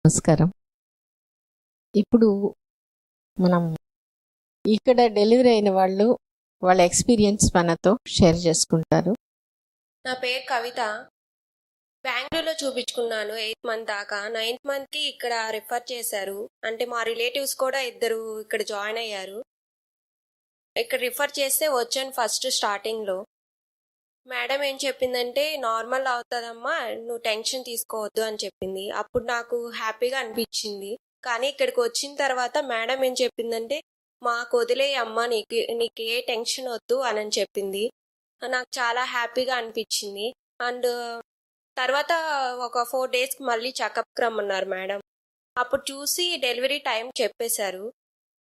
నమస్కారం. ఇప్పుడు మనం ఇక్కడ డెలివరీ అయిన వాళ్ళు వాళ్ళ ఎక్స్పీరియన్స్ మనతో షేర్ చేసుకుంటారు. నా పేరు కవిత. బెంగళూరులో చూపించుకున్నాను 8th మంత్ దాకా. 9th మంత్కి ఇక్కడ రిఫర్ చేశారు. అంటే మా రిలేటివ్స్ కూడా ఇద్దరు ఇక్కడ జాయిన్ అయ్యారు. ఇక్కడ రిఫర్ చేస్తే వచ్చాను ఫస్ట్ స్టార్టింగ్లో. మేడం ఏం చెప్పిందంటే నార్మల్ అవుతుందమ్మా, నువ్వు టెన్షన్ తీసుకోవద్దు అని చెప్పింది. అప్పుడు నాకు హ్యాపీగా అనిపించింది. కానీ ఇక్కడికి వచ్చిన తర్వాత మేడం ఏం చెప్పిందంటే మాకు వదిలేయమ్మా, నీకు ఏ టెన్షన్ వద్దు అని చెప్పింది. నాకు చాలా హ్యాపీగా అనిపించింది. అండ్ తర్వాత ఒక 4 డేస్కి మళ్ళీ చెకప్కి రమ్మన్నారు మేడం. అప్పుడు చూసి డెలివరీ టైం చెప్పేశారు.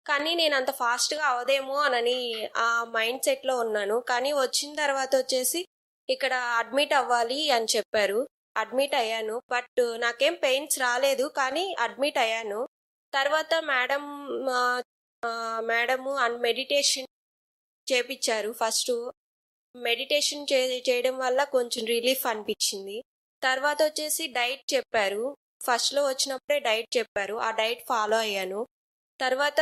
కానీ నేను అంత ఫాస్ట్గా అవదేమో అని ఆ మైండ్ సెట్లో ఉన్నాను. కానీ వచ్చిన తర్వాత వచ్చేసి ఇక్కడ అడ్మిట్ అవ్వాలి అని చెప్పారు. అడ్మిట్ అయ్యాను. బట్ నాకేం పెయిన్స్ రాలేదు, కానీ అడ్మిట్ అయ్యాను. తర్వాత మేడము అండ్ మెడిటేషన్ చేపించారు. ఫస్ట్ మెడిటేషన్ చేయడం వల్ల కొంచెం రిలీఫ్ అనిపించింది. తర్వాత వచ్చేసి డైట్ చెప్పారు. ఫస్ట్లో వచ్చినప్పుడే డైట్ చెప్పారు. ఆ డైట్ ఫాలో అయ్యాను. తర్వాత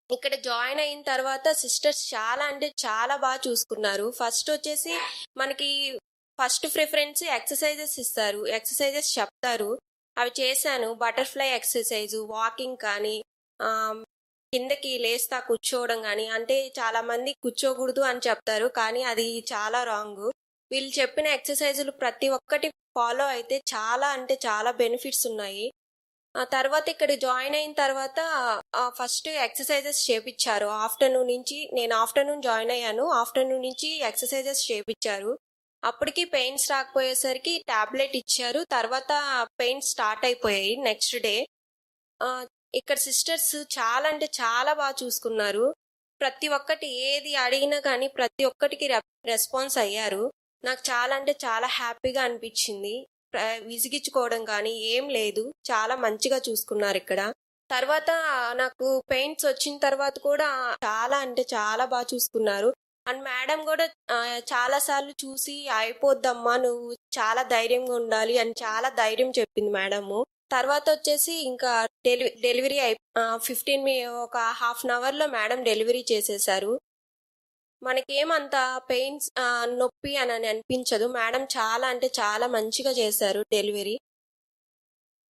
ఇక్కడ జాయిన్ అయిన తర్వాత సిస్టర్స్ చాలా అంటే చాలా బాగా చూసుకున్నారు. ఫస్ట్ వచ్చేసి మనకి ఫస్ట్ ప్రిఫరెన్స్ ఎక్సర్సైజెస్ ఇస్తారు, ఎక్సర్సైజెస్ చెప్తారు. అవి చేశాను. బటర్ఫ్లై ఎక్సర్సైజ్, వాకింగ్ కానీ, కిందకి లేస్తా కూర్చోవడం కానీ. అంటే చాలా మంది కూర్చోకూడదు అని చెప్తారు, కానీ అది చాలా రాంగ్. వీళ్ళు చెప్పిన ఎక్సర్సైజులు ప్రతి ఒక్కటి ఫాలో అయితే చాలా అంటే చాలా బెనిఫిట్స్ ఉన్నాయి. ఆ తర్వాత ఇక్కడ జాయిన్ అయిన తర్వాత ఫస్ట్ ఎక్సర్సైజెస్ చేపించారు. ఆఫ్టర్నూన్ నుంచి, నేను ఆఫ్టర్నూన్ జాయిన్ అయ్యాను. ఆఫ్టర్నూన్ నుంచి ఎక్సర్సైజెస్ చేపించారు. అప్పటికి పెయిన్స్ రాకపోయేసరికి టాబ్లెట్ ఇచ్చారు. తర్వాత పెయిన్స్ స్టార్ట్ అయిపోయాయి నెక్స్ట్ డే. ఇక్కడ సిస్టర్స్ చాలా అంటే చాలా బాగా చూసుకున్నారు. ప్రతి ఒక్కటి ఏది అడిగినా కానీ ప్రతి ఒక్కటికి రెస్పాన్స్ అయ్యారు. నాకు చాలా అంటే చాలా హ్యాపీగా అనిపించింది. విసిగించుకోవడం కానీ ఏం లేదు. చాలా మంచిగా చూసుకున్నారు ఇక్కడ. తర్వాత నాకు పెయిన్స్ వచ్చిన తర్వాత కూడా చాలా అంటే చాలా బాగా చూసుకున్నారు. అండ్ మేడం కూడా చాలా సార్లు చూసి అయిపోద్దమ్మా, నువ్వు చాలా ధైర్యంగా ఉండాలి అని చాలా ధైర్యం చెప్పింది మేడము. తర్వాత వచ్చేసి ఇంకా డెలివరీ ఒక హాఫ్ అన్ అవర్లో మేడం డెలివరీ చేసేసారు. మనకేమంత పెయిన్స్ నొప్పి అని అనిపించదు. మేడం చాలా అంటే చాలా మంచిగా చేశారు డెలివరీ.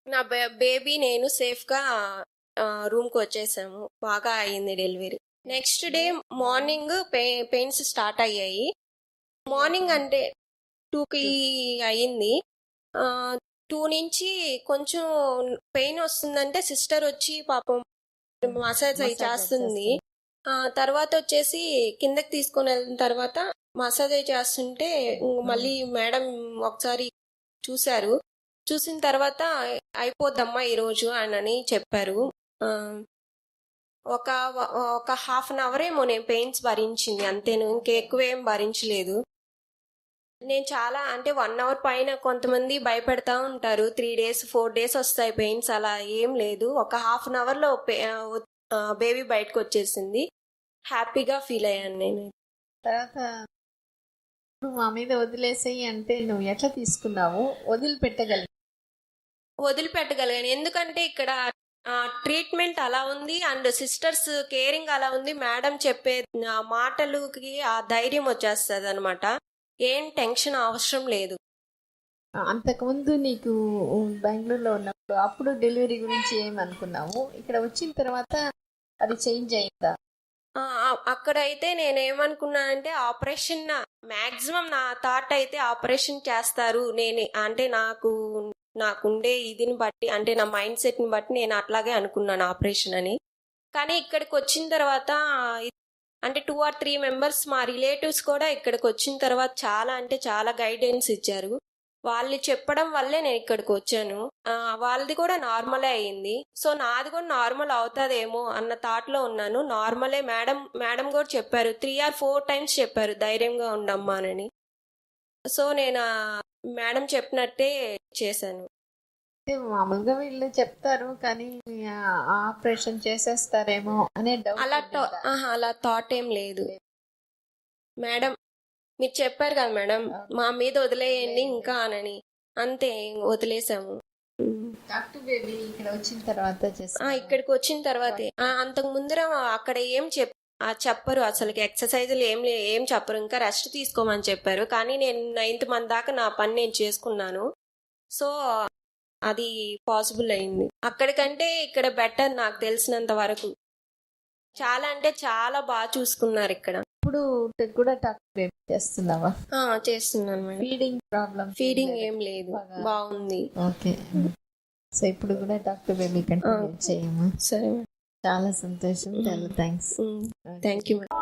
నా బేబీ నేను సేఫ్గా రూమ్కి వచ్చేసాము. బాగా అయ్యింది delivery. Next day morning pains start అయ్యాయి. మార్నింగ్ అంటే 2కి అయ్యింది. 2 నుంచి కొంచెం పెయిన్ వస్తుందంటే సిస్టర్ వచ్చి పాపం మసాజ్ అయి చేస్తుంది. తర్వాత వచ్చేసి కిందకి తీసుకొని వెళ్ళిన తర్వాత మసాజ్ చేస్తుంటే మళ్ళీ మేడం ఒకసారి చూశారు. చూసిన తర్వాత అయిపోద్దమ్మా ఈరోజు అని చెప్పారు. ఒక హాఫ్ అన్ అవర్ ఏమో నేను పెయిన్స్ భరించింది, అంతేను. ఇంకెక్కువేం భరించలేదు. నేను చాలా అంటే 1 అవర్ పైన కొంతమంది భయపెడతా ఉంటారు. 3 డేస్ 4 డేస్ వస్తాయి పెయిన్స్. అలా ఏం లేదు. ఒక హాఫ్ అన్ అవర్లో బేబీ బయటకు వచ్చేసింది. హ్యాపీగా ఫీల్ అయ్యాను నేను. తర్వాత నువ్వు మా మీద వదిలేసేయి అంటే నువ్వు ఎట్లా తీసుకున్నావు? వదిలిపెట్టగలిగాను. ఎందుకంటే ఇక్కడ ట్రీట్మెంట్ అలా ఉంది అండ్ సిస్టర్స్ కేరింగ్ అలా ఉంది. మేడం చెప్పే మాటలకి ఆ ధైర్యం వచ్చేస్తుంది అనమాట. ఏం టెన్షన్ అవసరం లేదు. అంతకుముందు నీకు బెంగళూరులో ఉన్నప్పుడు అప్పుడు డెలివరీ గురించి ఏమనుకున్నావు? ఇక్కడ వచ్చిన తర్వాత అది చేంజ్ అయిందా? అక్కడైతే నేనేమనుకున్నానంటే ఆపరేషన్, మ్యాక్సిమం నా థాట్ అయితే ఆపరేషన్ చేస్తారు. అంటే నాకుండే ఇదిని బట్టి, అంటే నా మైండ్ సెట్ని బట్టి నేను అట్లాగే అనుకున్నాను ఆపరేషన్ అని. కానీ ఇక్కడికి వచ్చిన తర్వాత అంటే 2 or 3 మెంబర్స్ మా రిలేటివ్స్ కూడా ఇక్కడికి వచ్చిన తర్వాత చాలా అంటే చాలా గైడెన్స్ ఇచ్చారు. వాళ్ళు చెప్పడం వల్లే నేను ఇక్కడికి వచ్చాను. వాళ్ళది కూడా నార్మలే అయ్యింది. సో నాది కూడా నార్మల్ అవుతుందేమో అన్న థాట్లో ఉన్నాను. నార్మలే. మేడం కూడా చెప్పారు, 3 or 4 టైమ్స్ చెప్పారు ధైర్యంగా ఉండమ్మా అని. సో నేను మేడం చెప్పినట్టే చేశాను. మామూలుగా వీళ్ళు చెప్తారు, కానీ ఆపరేషన్ చేసేస్తారేమో అనే డౌట్. అలా థాట్ ఏం లేదు. మేడం మీరు చెప్పారు కదా మేడం, మా మీద వదిలేయండి ఇంకా అని, అంతే వదిలేసాము. డాక్టర్ బేబీ ఇక్కడ వచ్చిన తర్వాత ఇక్కడికి వచ్చిన తర్వాతే అంతకు ముందర అక్కడ ఏం చెప్పరు అసలుకి ఎక్సర్సైజులు ఏం చెప్పరు, ఇంకా రెస్ట్ తీసుకోమని చెప్పారు. కానీ నేను 9th మంత్ దాకా నా పని నేను చేసుకున్నాను. సో అది పాసిబుల్ అయింది. అక్కడికంటే ఇక్కడ బెటర్ నాకు తెలిసినంత వరకు. చాలా అంటే చాలా బాగా చూసుకున్నారు ఇక్కడ. ఇప్పుడు కూడా డాక్టర్ బేబీ చేస్తున్నావా? చేస్తున్నాను మేడం. Feeding problem? ఫీడింగ్ ఏం లేదు, బాగుంది. ఓకే. సో ఇప్పుడు కూడా డాక్టర్ బేబీ కంటిన్యూ చేయము. సరే, చాలా సంతోషం. చాలా థ్యాంక్స్. Thank you madam.